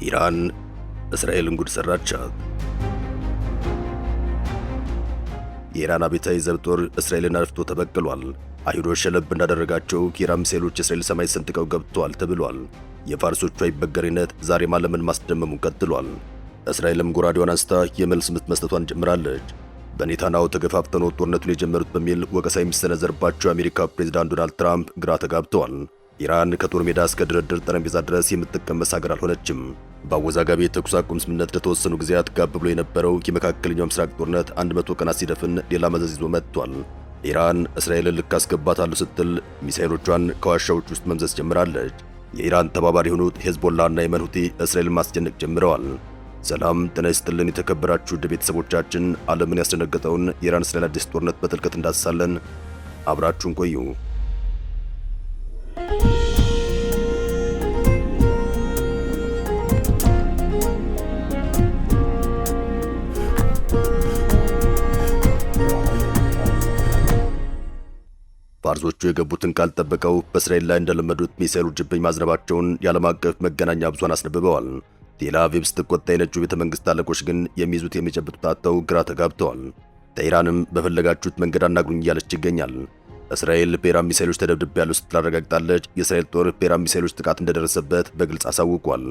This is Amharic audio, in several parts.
ኢራን እስራኤልን ጉድ ሰራቻት። የኢራን አብዮታዊ ዘብ ጦር እስራኤልን አጥፍቶ ተበቅሏል። አይሁዶች ሸለብ እንዳደረጋቸው የኢራን ሚሳኤሎች የእስራኤል ሰማይ ሰንጥቀው ገብተዋል ተብሏል። የፋርሶቹ አይበገሬነት ዛሬም ዓለምን ማስደመሙን ቀጥሏል። እስራኤልም ጎራዴዋን አንስታ የመልስ ምት መስጠቷን ጀምራለች። በኔታንያሁ ተገፋፍተው ነው ጦርነቱን የጀመሩት በሚል ወቀሳ የሚሰነዘርባቸው የአሜሪካ ፕሬዝዳንት ዶናልድ ትራምፕ ግራ ተጋብተዋል። ኢራን ከጦር ሜዳ እስከ ድርድር ጠረጴዛ ድረስ የምትቀመስ ሀገር አልሆነችም። በአወዛጋቢ የተኩስ አቁም ስምምነት ለተወሰኑ ጊዜያት ጋብ ብሎ የነበረው የመካከለኛው ምስራቅ ጦርነት 100 ቀናት ሲደፍን ሌላ መዘዝ ይዞ መጥቷል። ኢራን እስራኤልን ልክ አስገባታለሁ ስትል ሚሳኤሎቿን ከዋሻዎች ውስጥ መምዘዝ ጀምራለች። የኢራን ተባባሪ የሆኑት ሄዝቦላና የመን ሁቲ እስራኤልን ማስጨነቅ ጀምረዋል። ሰላም ጤና ይስጥልን የተከበራችሁ ውድ ቤተሰቦቻችን፣ ዓለምን ያስደነገጠውን የኢራን እስራኤል አዲስ ጦርነት በጥልቀት እንዳስሳለን። አብራችሁን ቆዩ። ፋርሶቹ የገቡትን ቃል ጠብቀው በእስራኤል ላይ እንደለመዱት ሚሳኤል ውርጅብኝ ማዝነባቸውን የዓለም አቀፍ መገናኛ ብዙሃን አስነብበዋል። ቴል አቪቭ ስትቆጣ የነጂው ቤተ መንግሥት አለቆች ግን የሚይዙት የሚጨብጡት አጥተው ግራ ተጋብተዋል። teህራንም በፈለጋችሁት መንገድ አናግሩኝ እያለች ይገኛል። እስራኤል በኢራን ሚሳኤሎች ተደብድቤያለሁ ስትል አረጋግጣለች። የእስራኤል ጦር በኢራን ሚሳኤሎች ጥቃት እንደደረሰበት በግልጽ አሳውቋል።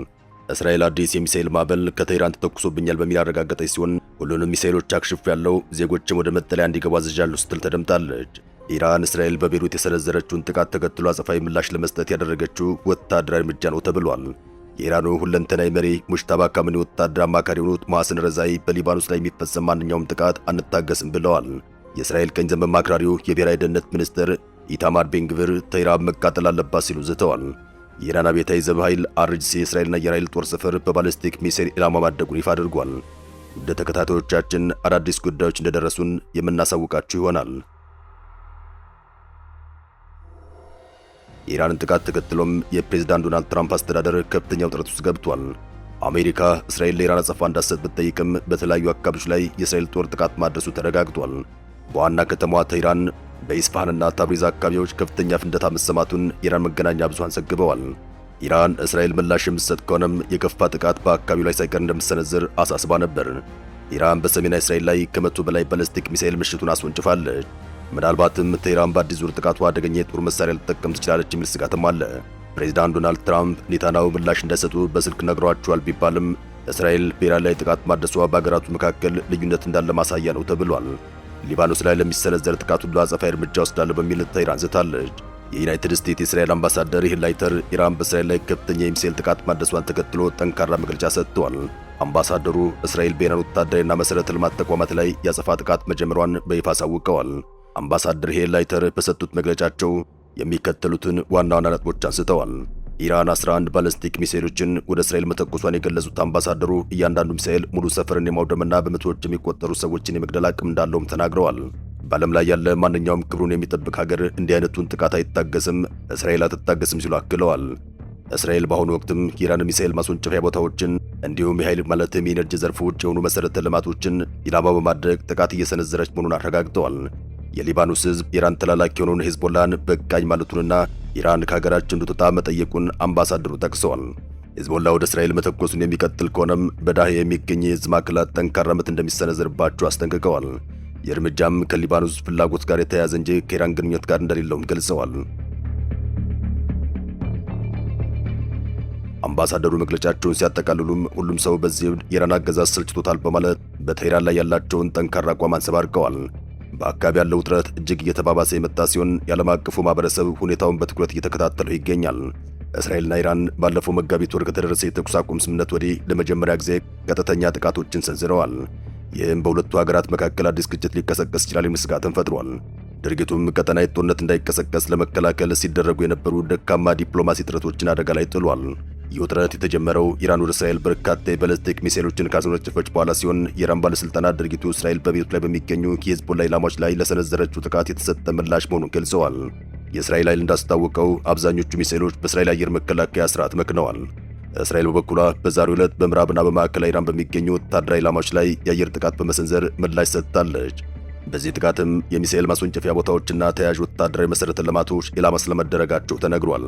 እስራኤል አዲስ የሚሳኤል ማዕበል ከቴህራን ተተኩሶብኛል በሚል አረጋገጠች ሲሆን ሁሉንም ሚሳኤሎች አክሽፌያለሁ፣ ዜጎችም ወደ መጠለያ እንዲገቡ አዝዣለሁ ስትል ተደምጣለች። ኢራን እስራኤል በቤሩት የሰነዘረችውን ጥቃት ተከትሎ አጸፋዊ ምላሽ ለመስጠት ያደረገችው ወታደራዊ እርምጃ ነው ተብሏል። የኢራኑ ሁለንተናዊ መሪ ሙጅታባ ካሚኒ ወታደር አማካሪ የሆኑት መሐሰን ረዛኢ በሊባኖስ ላይ የሚፈጸም ማንኛውም ጥቃት አንታገስም ብለዋል። የእስራኤል ቀኝ ዘመም አክራሪው የብሔራዊ ደህንነት ሚኒስትር ኢታማር ቤንግቪር ቴህራን መቃጠል አለባት ሲሉ ዝተዋል። የኢራን አብዮታዊ ዘብ ኃይል አርጂሲ የእስራኤልና የኢራን ኃይል ጦር ሰፈር በባሊስቲክ ሚሳኤል ኢላማ ማድረጉን ይፋ አድርጓል። ውድ ተከታታዮቻችን አዳዲስ ጉዳዮች እንደደረሱን የምናሳውቃችሁ ይሆናል። የኢራንን ጥቃት ተከትሎም የፕሬዝዳንት ዶናልድ ትራምፕ አስተዳደር ከፍተኛ ውጥረት ውስጥ ገብቷል። አሜሪካ እስራኤል ለኢራን አጸፋ እንዳትሰጥ ብትጠይቅም በተለያዩ አካባቢዎች ላይ የእስራኤል ጦር ጥቃት ማድረሱ ተረጋግጧል። በዋና ከተማዋ ቴህራን በኢስፋሃንና ታብሪዝ አካባቢዎች ከፍተኛ ፍንዳታ መሰማቱን የኢራን መገናኛ ብዙሃን ዘግበዋል። ኢራን እስራኤል ምላሽ የምትሰጥ ከሆነም የከፋ ጥቃት በአካባቢው ላይ ሳይቀር እንደምትሰነዝር አሳስባ ነበር። ኢራን በሰሜናዊ እስራኤል ላይ ከ100 በላይ ባሊስቲክ ሚሳኤል ምሽቱን አስወንጭፋለች። ምናልባትም ቴህራን በአዲስ ዙር ጥቃቱ አደገኛ የጦር መሳሪያ ልትጠቀም ትችላለች የሚል ስጋትም አለ። ፕሬዝዳንት ዶናልድ ትራምፕ ኔታንያሁ ምላሽ እንዳይሰጡ በስልክ ነግሯቸዋል ቢባልም እስራኤል በኢራን ላይ ጥቃት ማድረሷ በአገራቱ መካከል ልዩነት እንዳለ ማሳያ ነው ተብሏል። ሊባኖስ ላይ ለሚሰነዘር ጥቃት ሁሉ አጸፋዊ እርምጃ ወስዳለሁ በሚል ቴህራን ዝታለች። የዩናይትድ ስቴትስ የእስራኤል አምባሳደር ሂል ላይተር ኢራን በእስራኤል ላይ ከፍተኛ የሚሳኤል ጥቃት ማድረሷን ተከትሎ ጠንካራ መግለጫ ሰጥተዋል። አምባሳደሩ እስራኤል በኢራን ወታደራዊና መሠረተ ልማት ተቋማት ላይ የአጸፋ ጥቃት መጀመሯን በይፋ አሳውቀዋል። አምባሳደር ሂል ላይተር በሰጡት መግለጫቸው የሚከተሉትን ዋና ዋና ነጥቦች አንስተዋል። ኢራን 11 ባሊስቲክ ሚሳኤሎችን ወደ እስራኤል መተኮሷን የገለጹት አምባሳደሩ እያንዳንዱ ሚሳኤል ሙሉ ሰፈርን የማውደምና በመቶዎች የሚቆጠሩ ሰዎችን የመግደል አቅም እንዳለውም ተናግረዋል። በዓለም ላይ ያለ ማንኛውም ክብሩን የሚጠብቅ ሀገር እንዲህ አይነቱን ጥቃት አይታገስም፣ እስራኤል አትታገስም ሲሉ አክለዋል። እስራኤል በአሁኑ ወቅትም የኢራን ሚሳኤል ማስወንጨፊያ ቦታዎችን እንዲሁም የኃይል ማለትም የኤነርጂ ዘርፍ ውጭ የሆኑ መሠረተ ልማቶችን ኢላማ በማድረግ ጥቃት እየሰነዘረች መሆኑን አረጋግጠዋል። የሊባኖስ ሕዝብ ኢራን ተላላኪ የሆነውን ሄዝቦላን በቃኝ ማለቱንና ኢራን ከሀገራቸው እንድትወጣ መጠየቁን አምባሳደሩ ጠቅሰዋል። ሄዝቦላ ወደ እስራኤል መተኮሱን የሚቀጥል ከሆነም በዳሂያ የሚገኝ የሕዝብ ማዕከላት ጠንካራ ምት እንደሚሰነዘርባቸው አስጠንቅቀዋል። የእርምጃም ከሊባኖስ ፍላጎት ጋር የተያያዘ እንጂ ከኢራን ግንኙነት ጋር እንደሌለውም ገልጸዋል። አምባሳደሩ መግለጫቸውን ሲያጠቃልሉም ሁሉም ሰው በዚህ የኢራን አገዛዝ ሰልችቶታል በማለት በቴህራን ላይ ያላቸውን ጠንካራ አቋም አንጸባርቀዋል። በአካባቢ ያለው ውጥረት እጅግ እየተባባሰ የመጣ ሲሆን የዓለም አቀፉ ማህበረሰብ ሁኔታውን በትኩረት እየተከታተለው ይገኛል። እስራኤልና ኢራን ባለፈው መጋቢት ወር ከተደረሰ የተኩስ አቁም ስምምነት ወዲህ ለመጀመሪያ ጊዜ ቀጥተኛ ጥቃቶችን ሰንዝረዋል። ይህም በሁለቱ ሀገራት መካከል አዲስ ግጭት ሊቀሰቀስ ይችላል የሚል ስጋትን ፈጥሯል። ድርጊቱም ቀጠናዊ ጦርነት እንዳይቀሰቀስ ለመከላከል ሲደረጉ የነበሩ ደካማ ዲፕሎማሲ ጥረቶችን አደጋ ላይ ጥሏል። ይህ ውጥረት የተጀመረው ኢራን ወደ እስራኤል በርካታ የባሊስቲክ ሚሳኤሎችን ካስወነጨፈች በኋላ ሲሆን የኢራን ባለስልጣናት ድርጊቱ እስራኤል በቤሩት ላይ በሚገኙ የሂዝቦላ ኢላማዎች ላይ ለሰነዘረችው ጥቃት የተሰጠ ምላሽ መሆኑን ገልጸዋል። የእስራኤል ኃይል እንዳስታወቀው አብዛኞቹ ሚሳኤሎች በእስራኤል አየር መከላከያ ስርዓት መክነዋል። እስራኤል በበኩሏ በዛሬው ዕለት በምዕራብና በማዕከላዊ ኢራን በሚገኙ ወታደራዊ ኢላማዎች ላይ የአየር ጥቃት በመሰንዘር ምላሽ ሰጥታለች። በዚህ ጥቃትም የሚሳኤል ማስወንጨፊያ ቦታዎችና ተያያዥ ወታደራዊ መሠረተ ልማቶች ኢላማ ስለመደረጋቸው ተነግሯል።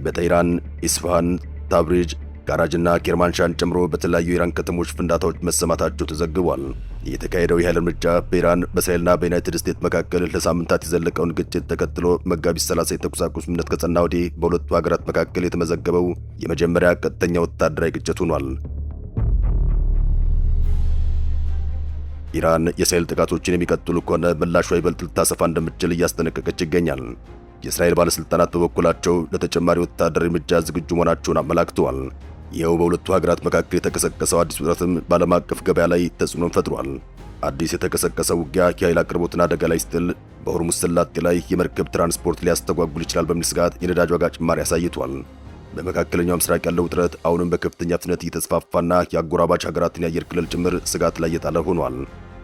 በቴህራን፣ ኢስፋሃን፣ ታብሪጅ፣ ካራጅና ኬርማንሻን ጨምሮ በተለያዩ የኢራን ከተሞች ፍንዳታዎች መሰማታቸው ተዘግቧል። የተካሄደው የኃይል እርምጃ በኢራን በእስራኤልና በዩናይትድ ስቴትስ መካከል ለሳምንታት የዘለቀውን ግጭት ተከትሎ መጋቢት 30 የተኩስ አቁም ስምምነት ከጸና ወዲህ በሁለቱ ሀገራት መካከል የተመዘገበው የመጀመሪያ ቀጥተኛ ወታደራዊ ግጭት ሆኗል። ኢራን የእስራኤል ጥቃቶችን የሚቀጥሉ ከሆነ ምላሿ ይበልጥ ልታሰፋ እንደምትችል እያስጠነቀቀች ይገኛል። የእስራኤል ባለስልጣናት በበኩላቸው ለተጨማሪ ወታደራዊ እርምጃ ዝግጁ መሆናቸውን አመላክተዋል። ይኸው በሁለቱ ሀገራት መካከል የተቀሰቀሰው አዲስ ውጥረትም በዓለም አቀፍ ገበያ ላይ ተጽዕኖን ፈጥሯል። አዲስ የተቀሰቀሰው ውጊያ የኃይል አቅርቦትን አደጋ ላይ ሲጥል በሆርሙዝ ሰላጤ ላይ የመርከብ ትራንስፖርት ሊያስተጓጉል ይችላል በሚል ስጋት የነዳጅ ዋጋ ጭማሪ አሳይቷል። በመካከለኛው ምስራቅ ያለው ውጥረት አሁንም በከፍተኛ ፍጥነት እየተስፋፋና የአጎራባች ሀገራትን የአየር ክልል ጭምር ስጋት ላይ የጣለ ሆኗል።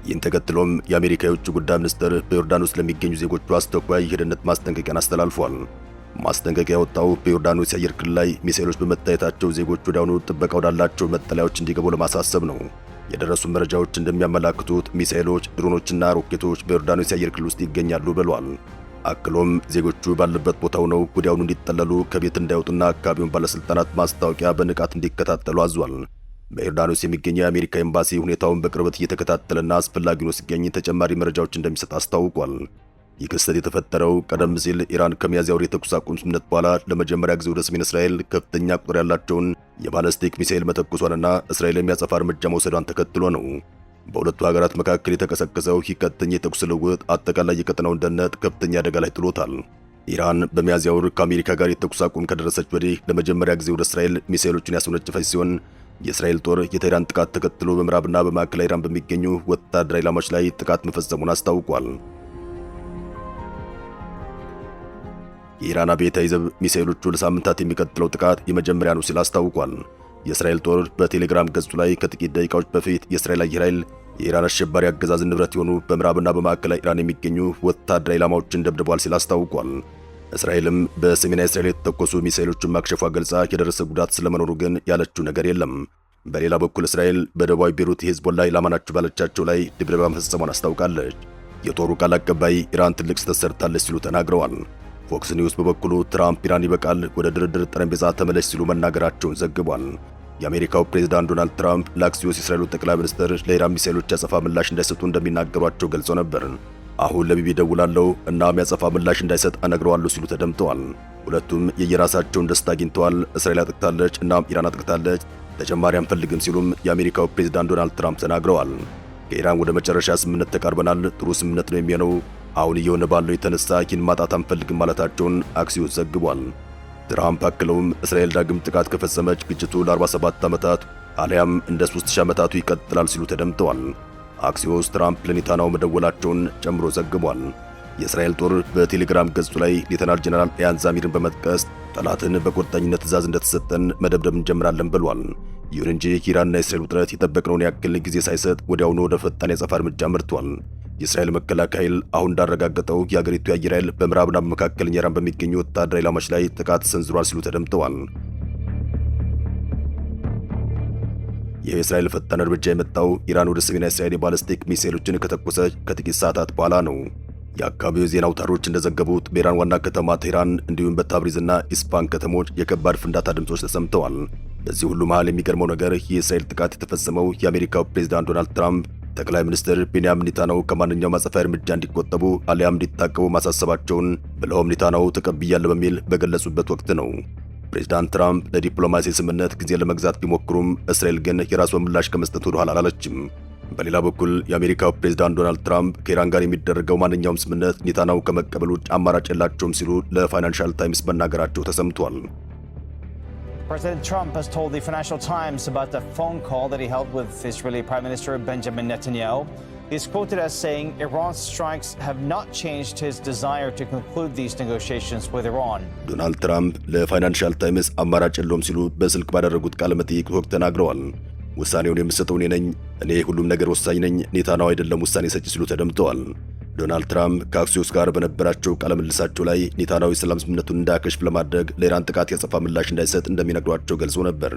ይህን ተከትሎም የአሜሪካ የውጭ ጉዳይ ሚኒስትር በዮርዳኖስ ለሚገኙ ዜጎቹ አስቸኳይ የደህንነት ማስጠንቀቂያን አስተላልፏል። ማስጠንቀቂያ ያወጣው በዮርዳኖስ የአየር ክልል ላይ ሚሳኤሎች በመታየታቸው ዜጎቹ ወዲያውኑ ጥበቃ ወዳላቸው መጠለያዎች እንዲገቡ ለማሳሰብ ነው። የደረሱ መረጃዎች እንደሚያመላክቱት ሚሳኤሎች፣ ድሮኖችና ሮኬቶች በዮርዳኖስ የአየር ክልል ውስጥ ይገኛሉ ብሏል። አክሎም ዜጎቹ ባለበት ቦታ ሆነው ወዲያውኑ እንዲጠለሉ፣ ከቤት እንዳይወጡና አካባቢውን ባለስልጣናት ማስታወቂያ በንቃት እንዲከታተሉ አዟል። በዮርዳኖስ የሚገኘው የአሜሪካ ኤምባሲ ሁኔታውን በቅርበት እየተከታተለና አስፈላጊ ሆኖ ሲገኝ ተጨማሪ መረጃዎች እንደሚሰጥ አስታውቋል። ይህ ክስተት የተፈጠረው ቀደም ሲል ኢራን ከሚያዝያ ወር የተኩስ አቁም ስምምነት በኋላ ለመጀመሪያ ጊዜ ወደ ሰሜን እስራኤል ከፍተኛ ቁጥር ያላቸውን የባለስቲክ ሚሳኤል መተኮሷንና እስራኤል የሚያጸፋ እርምጃ መውሰዷን ተከትሎ ነው። በሁለቱ ሀገራት መካከል የተቀሰቀሰው ይህ ቀጥተኛ የተኩስ ልውውጥ አጠቃላይ የቀጠናውን ደህንነት ከፍተኛ አደጋ ላይ ጥሎታል። ኢራን በሚያዝያ ወር ከአሜሪካ ጋር የተኩስ አቁም ከደረሰች ወዲህ ለመጀመሪያ ጊዜ ወደ እስራኤል ሚሳኤሎችን ያስወነጨፈች ሲሆን የእስራኤል ጦር የቴህራን ጥቃት ተከትሎ በምዕራብና በማዕከላዊ ኢራን በሚገኙ ወታደራዊ ኢላማዎች ላይ ጥቃት መፈጸሙን አስታውቋል። የኢራን አብዮታዊ ዘብ ሚሳኤሎቹ ለሳምንታት የሚቀጥለው ጥቃት የመጀመሪያ ነው ሲል አስታውቋል። የእስራኤል ጦር በቴሌግራም ገጹ ላይ ከጥቂት ደቂቃዎች በፊት የእስራኤል አየር ኃይል የኢራን አሸባሪ አገዛዝ ንብረት የሆኑ በምዕራብና በማዕከላዊ ኢራን የሚገኙ ወታደራዊ ኢላማዎችን ደብድቧል ሲል አስታውቋል። እስራኤልም በሰሜናዊ እስራኤል የተተኮሱ ሚሳኤሎችን ማክሸፏ ገልጻ የደረሰ ጉዳት ስለመኖሩ ግን ያለችው ነገር የለም። በሌላ በኩል እስራኤል በደቡባዊ ቤሩት የሂዝቦላ ኢላማ ናቸው ባለቻቸው ላይ ድብደባ መፈጸሟን አስታውቃለች። የጦሩ ቃል አቀባይ ኢራን ትልቅ ስህተት ሰርታለች ሲሉ ተናግረዋል። ፎክስ ኒውስ በበኩሉ ትራምፕ ኢራን ይበቃል፣ ወደ ድርድር ጠረጴዛ ተመለሽ ሲሉ መናገራቸውን ዘግቧል። የአሜሪካው ፕሬዝዳንት ዶናልድ ትራምፕ ለአክሲዮስ የእስራኤሉ ጠቅላይ ሚኒስትር ለኢራን ሚሳኤሎች ያጸፋ ምላሽ እንዳይሰጡ እንደሚናገሯቸው ገልጸው ነበር። አሁን ለቢቢ ደውላለሁ እና የሚያጸፋ ምላሽ እንዳይሰጥ እነግረዋለሁ ሲሉ ተደምጠዋል። ሁለቱም የየራሳቸውን ደስታ አግኝተዋል። እስራኤል አጥቅታለች እና ኢራን አጥቅታለች፣ ተጨማሪ አንፈልግም ሲሉም የአሜሪካው ፕሬዝዳንት ዶናልድ ትራምፕ ተናግረዋል። ከኢራን ወደ መጨረሻ ስምምነት ተቃርበናል፣ ጥሩ ስምምነት ነው የሚሆነው፣ አሁን እየሆነ ባለው የተነሳ ይህን ማጣት አንፈልግም ማለታቸውን አክሲዮስ ዘግቧል። ትራምፕ አክለውም እስራኤል ዳግም ጥቃት ከፈጸመች ግጭቱ ለ47 ዓመታት አሊያም እንደ 3000 ዓመታቱ ይቀጥላል ሲሉ ተደምጠዋል። አክሲዮስ ትራምፕ ለኔታንያሁ መደወላቸውን ጨምሮ ዘግቧል። የእስራኤል ጦር በቴሌግራም ገጹ ላይ ሌተናል ጀነራል ኢያን ዛሚርን በመጥቀስ ጠላትን በቁርጠኝነት ትዕዛዝ እንደተሰጠን መደብደብ እንጀምራለን ብሏል። ይሁን እንጂ ኢራንና የእስራኤል ውጥረት የጠበቅነውን ያክል ጊዜ ሳይሰጥ ወዲያውኑ ወደ ፈጣን የአጸፋ እርምጃ መርቷል። የእስራኤል መከላከያ ኃይል አሁን እንዳረጋገጠው የአገሪቱ የአየር ኃይል በምዕራብና በመካከለኛ ኢራን በሚገኙ ወታደራዊ ኢላማዎች ላይ ጥቃት ሰንዝሯል ሲሉ ተደምጠዋል። ይህ የእስራኤል ፈጣን እርምጃ የመጣው ኢራን ወደ ሰሜናዊ እስራኤል የባለስቲክ ሚሳኤሎችን ከተኮሰች ከጥቂት ሰዓታት በኋላ ነው። የአካባቢው የዜና አውታሮች እንደዘገቡት በኢራን ዋና ከተማ ቴህራን እንዲሁም በታብሪዝና ኢስፋሃን ከተሞች የከባድ ፍንዳታ ድምጾች ተሰምተዋል። በዚህ ሁሉ መሃል የሚገርመው ነገር የእስራኤል ጥቃት የተፈጸመው የአሜሪካው ፕሬዝዳንት ዶናልድ ትራምፕ ጠቅላይ ሚኒስትር ቤንያሚን ኔታንያሁ ከማንኛውም አጸፋዊ እርምጃ እንዲቆጠቡ አሊያም እንዲታቀቡ ማሳሰባቸውን ብለውም ኔታንያሁ ተቀብያለሁ በሚል በገለጹበት ወቅት ነው። ፕሬዝዳንት ትራምፕ ለዲፕሎማሲ ስምምነት ጊዜ ለመግዛት ቢሞክሩም እስራኤል ግን የራሷን ምላሽ ከመስጠት ወደ ኋላ አላለችም። በሌላ በኩል የአሜሪካው ፕሬዝዳንት ዶናልድ ትራምፕ ከኢራን ጋር የሚደረገው ማንኛውም ስምምነት ኔታንያሁ ከመቀበል ውጭ አማራጭ የላቸውም ሲሉ ለፋይናንሻል ታይምስ መናገራቸው ተሰምቷል። President Trump has told the Financial Times about the phone call that he held with Israeli Prime Minister Benjamin Netanyahu. He is quoted as saying Iran's strikes have not changed his desire to conclude these negotiations with Iran. ዶናልድ ትራምፕ ለፋይናንሻል ታይምስ አማራጭ የለውም ሲሉ በስልክ ባደረጉት ቃለ መጠይቅ ወቅት ተናግረዋል። ውሳኔውን የምሰጠው እኔ ሁሉም ነገር ወሳኝ ነኝ፣ ኔታንያሁ አይደለም ውሳኔ ሰጪ ሲሉ ተደምጠዋል። ዶናልድ ትራምፕ ከአክሲዮስ ጋር በነበራቸው ቃለ ምልልሳቸው ላይ ኔታንያሁ የሰላም ስምምነቱን እንዳያከሽፍ ለማድረግ ለኢራን ጥቃት ያጸፋ ምላሽ እንዳይሰጥ እንደሚነግሯቸው ገልጾ ነበር።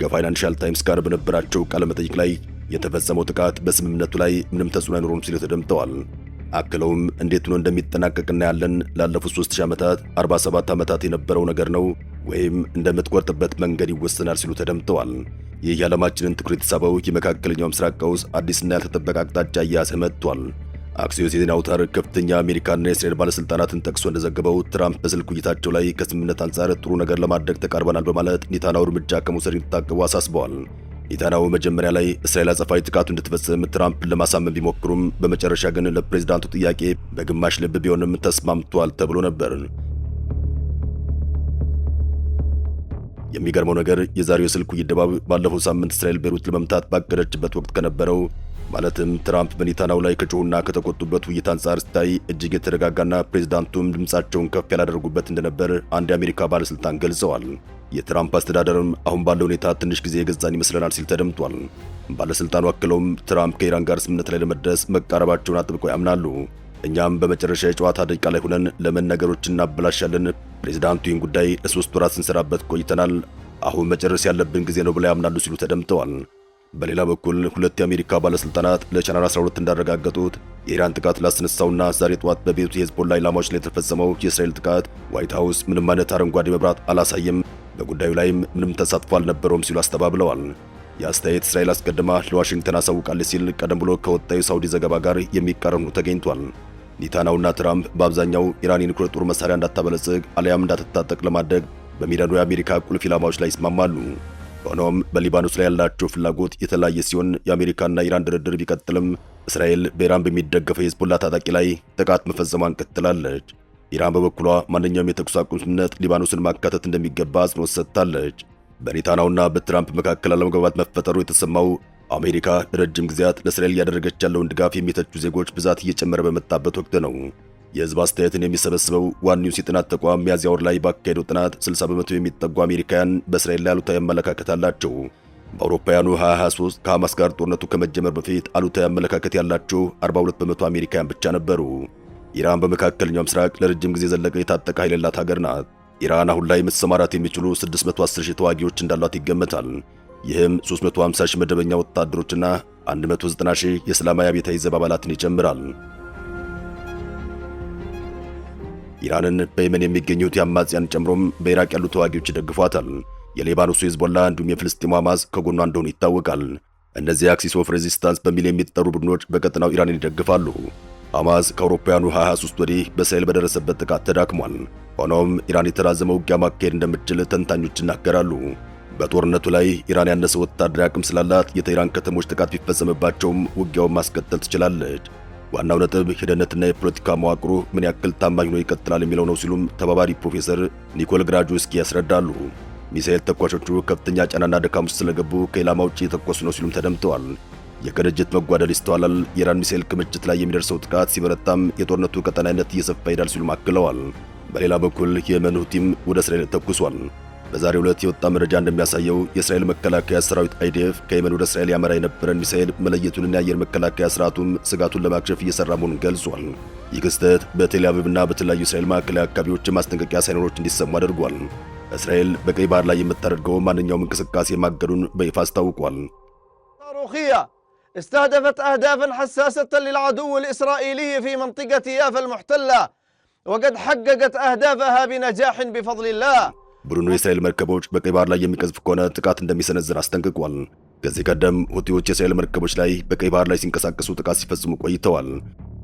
ከፋይናንሻል ታይምስ ጋር በነበራቸው ቃለ መጠይቅ ላይ የተፈጸመው ጥቃት በስምምነቱ ላይ ምንም ተጽዕኖ አይኖረውም ሲሉ ተደምጠዋል። አክለውም እንዴት ሆኖ እንደሚጠናቀቅ እናያለን። ላለፉት 3000 ዓመታት 47 ዓመታት የነበረው ነገር ነው ወይም እንደምትቆርጥበት መንገድ ይወሰናል ሲሉ ተደምጠዋል። ይህ የዓለማችንን ትኩረት የተሳበው የመካከለኛው ምስራቅ ቀውስ አዲስና ያልተጠበቀ አቅጣጫ እየያዘ መጥቷል። አክሲዮስ የዜና አውታር ከፍተኛ አሜሪካና የእስራኤል ባለስልጣናትን ጠቅሶ እንደዘገበው ትራምፕ በስልክ ውይይታቸው ላይ ከስምምነት አንጻር ጥሩ ነገር ለማድረግ ተቃርበናል በማለት ኔታንያሁ እርምጃ ከመውሰድ እንዲታቀቡ አሳስበዋል። ኔታንያሁ መጀመሪያ ላይ እስራኤል አጸፋዊ ጥቃቱ እንድትፈጽም ትራምፕን ለማሳመን ቢሞክሩም በመጨረሻ ግን ለፕሬዝዳንቱ ጥያቄ በግማሽ ልብ ቢሆንም ተስማምቷል ተብሎ ነበር። የሚገርመው ነገር የዛሬው የስልክ ውይይት ድባብ ባለፈው ሳምንት እስራኤል ቤሩት ለመምታት ባቀደችበት ወቅት ከነበረው ማለትም ትራምፕ በኔታንያሁ ላይ ከጮሁና ከተቆጡበት ውይይት አንጻር ሲታይ እጅግ የተረጋጋና ፕሬዝዳንቱም ድምጻቸውን ከፍ ያላደረጉበት እንደነበር አንድ የአሜሪካ ባለስልጣን ገልጸዋል። የትራምፕ አስተዳደርም አሁን ባለው ሁኔታ ትንሽ ጊዜ የገዛን ይመስለናል ሲል ተደምጧል። ባለስልጣኑ አክለውም ትራምፕ ከኢራን ጋር ስምምነት ላይ ለመድረስ መቃረባቸውን አጥብቀው ያምናሉ። እኛም በመጨረሻ የጨዋታ ደቂቃ ላይ ሆነን ለምን ነገሮችን እናበላሻለን? ፕሬዝዳንቱ ይህን ጉዳይ ለ3 ወራት ስንሰራበት ቆይተናል። አሁን መጨረስ ያለብን ጊዜ ነው ብለው ያምናሉ ሲሉ ተደምጠዋል። በሌላ በኩል ሁለት የአሜሪካ ባለስልጣናት ለቻናል 12 እንዳረጋገጡት የኢራን ጥቃት ላስነሳውና ዛሬ ጠዋት በቤሩት የሄዝቦላ ኢላማዎች ላይ የተፈጸመው የእስራኤል ጥቃት ዋይት ሃውስ ምንም አይነት አረንጓዴ መብራት አላሳየም፣ በጉዳዩ ላይም ምንም ተሳትፎ አልነበረውም ሲሉ አስተባብለዋል። የአስተያየት እስራኤል አስቀድማ ለዋሽንግተን አሳውቃለች ሲል ቀደም ብሎ ከወጣው የሳውዲ ዘገባ ጋር የሚቃረኑ ተገኝቷል። ኔታንያሁና ትራምፕ በአብዛኛው ኢራን የኒውክሌር ጦር መሳሪያ እንዳታበለጽግ አሊያም እንዳትታጠቅ ለማድረግ በሚረዱ የአሜሪካ ቁልፍ ኢላማዎች ላይ ይስማማሉ። ሆኖም በሊባኖስ ላይ ያላቸው ፍላጎት የተለያየ ሲሆን የአሜሪካና ኢራን ድርድር ቢቀጥልም እስራኤል በኢራን በሚደገፈው የሄዝቦላ ታጣቂ ላይ ጥቃት መፈጸሟን ቀጥላለች። ኢራን በበኩሏ ማንኛውም የተኩስ አቁም ስምምነት ሊባኖስን ማካተት እንደሚገባ አጽንኦት ሰጥታለች። በኔታንያሁና በትራምፕ መካከል አለመግባባት መፈጠሩ የተሰማው አሜሪካ ለረጅም ጊዜያት ለእስራኤል እያደረገች ያለውን ድጋፍ የሚተቹ ዜጎች ብዛት እየጨመረ በመጣበት ወቅት ነው። የህዝብ አስተያየትን የሚሰበስበው ዋን ኒውስ የጥናት ተቋም ሚያዝያ ወር ላይ ባካሄደው ጥናት 60 በመቶ የሚጠጉ አሜሪካውያን በእስራኤል ላይ አሉታዊ አመለካከት አላቸው። በአውሮፓውያኑ 2023 ከሐማስ ጋር ጦርነቱ ከመጀመር በፊት አሉታዊ አመለካከት ያላቸው 42 በመቶ አሜሪካውያን ብቻ ነበሩ። ኢራን በመካከለኛው ምስራቅ ለረጅም ጊዜ ዘለቀ የታጠቀ ኃይል ያላት ሀገር ናት። ኢራን አሁን ላይ መሰማራት የሚችሉ 610 ሺህ ተዋጊዎች እንዳሏት ይገመታል። ይህም 350 ሺህ መደበኛ ወታደሮችና 190 ሺህ የእስላማዊ አብዮታዊ ዘብ አባላትን ይጨምራል። ኢራንን በየመን የሚገኙት የአማጽያን ጨምሮም በኢራቅ ያሉ ተዋጊዎች ይደግፏታል። የሊባኖሱ ሄዝቦላ እንዲሁም የፍልስጤሙ ሐማስ ከጎኗ እንደሆኑ ይታወቃል። እነዚህ አክሲስ ኦፍ ሬዚስታንስ በሚል የሚጠሩ ቡድኖች በቀጠናው ኢራንን ይደግፋሉ። ሐማስ ከአውሮፓውያኑ 2023 ወዲህ በእስራኤል በደረሰበት ጥቃት ተዳክሟል። ሆኖም ኢራን የተራዘመ ውጊያ ማካሄድ እንደምትችል ተንታኞች ይናገራሉ። በጦርነቱ ላይ ኢራን ያነሰ ወታደራዊ አቅም ስላላት የቴህራን ከተሞች ጥቃት ቢፈጸምባቸውም ውጊያውን ማስቀጠል ትችላለች። ዋናው ነጥብ የደህንነትና የፖለቲካ መዋቅሩ ምን ያክል ታማኝ ሆኖ ይቀጥላል የሚለው ነው ሲሉም ተባባሪ ፕሮፌሰር ኒኮል ግራጆስኪ ያስረዳሉ። ሚሳኤል ተኳሾቹ ከፍተኛ ጫናና ድካም ውስጥ ስለገቡ ከኢላማ ውጭ የተኮሱ ነው ሲሉም ተደምጠዋል። የቅንጅት መጓደል ይስተዋላል። የኢራን ሚሳኤል ክምችት ላይ የሚደርሰው ጥቃት ሲበረታም የጦርነቱ ቀጠናነት እየሰፋ ይሄዳል ሲሉም አክለዋል። በሌላ በኩል የየመን ሁቲም ወደ እስራኤል ተኩሷል። በዛሬው ዕለት የወጣ መረጃ እንደሚያሳየው የእስራኤል መከላከያ ሰራዊት አይዲኤፍ ከየመን ወደ እስራኤል ያመራ የነበረን ሚሳኤል መለየቱንና የአየር መከላከያ ስርዓቱም ስጋቱን ለማክሸፍ እየሰራ መሆኑን ገልጿል። ይህ ክስተት በቴል አቪቭና በተለያዩ እስራኤል ማዕከላዊ አካባቢዎች ማስጠንቀቂያ ሳይኖሮች እንዲሰሙ አድርጓል። እስራኤል በቀይ ባህር ላይ የምታደርገው ማንኛውም እንቅስቃሴ ማገዱን በይፋ አስታውቋል። استهدفت أهدافا حساسة للعدو الإسرائيلي في منطقة يافا المحتلة وقد حققت أهدافها بنجاح بفضل الله. ቡድኑ የእስራኤል መርከቦች በቀይ ባህር ላይ የሚቀዝፍ ከሆነ ጥቃት እንደሚሰነዝር አስጠንቅቋል። ከዚህ ቀደም ሁቲዎች የእስራኤል መርከቦች ላይ በቀይ ባህር ላይ ሲንቀሳቀሱ ጥቃት ሲፈጽሙ ቆይተዋል።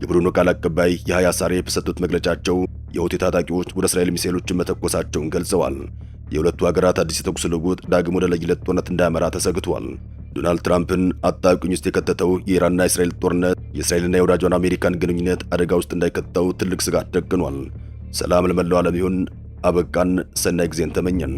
የቡድኑ ቃል አቀባይ የሐያ ሳሬ በሰጡት መግለጫቸው የሁቲ ታጣቂዎች ወደ እስራኤል ሚሳኤሎችን መተኮሳቸውን ገልጸዋል። የሁለቱ ሀገራት አዲስ የተኩስ ልውውጥ ዳግም ወደ ለየለት ጦርነት እንዳያመራ ተሰግቷል። ዶናልድ ትራምፕን አጣብቂኝ ውስጥ የከተተው የኢራንና የእስራኤል ጦርነት የእስራኤልና የወዳጇን አሜሪካን ግንኙነት አደጋ ውስጥ እንዳይከተው ትልቅ ስጋት ደቅኗል። ሰላም ለመላው ዓለም ይሁን። አበቃን። ሰናይ ጊዜን ተመኘን።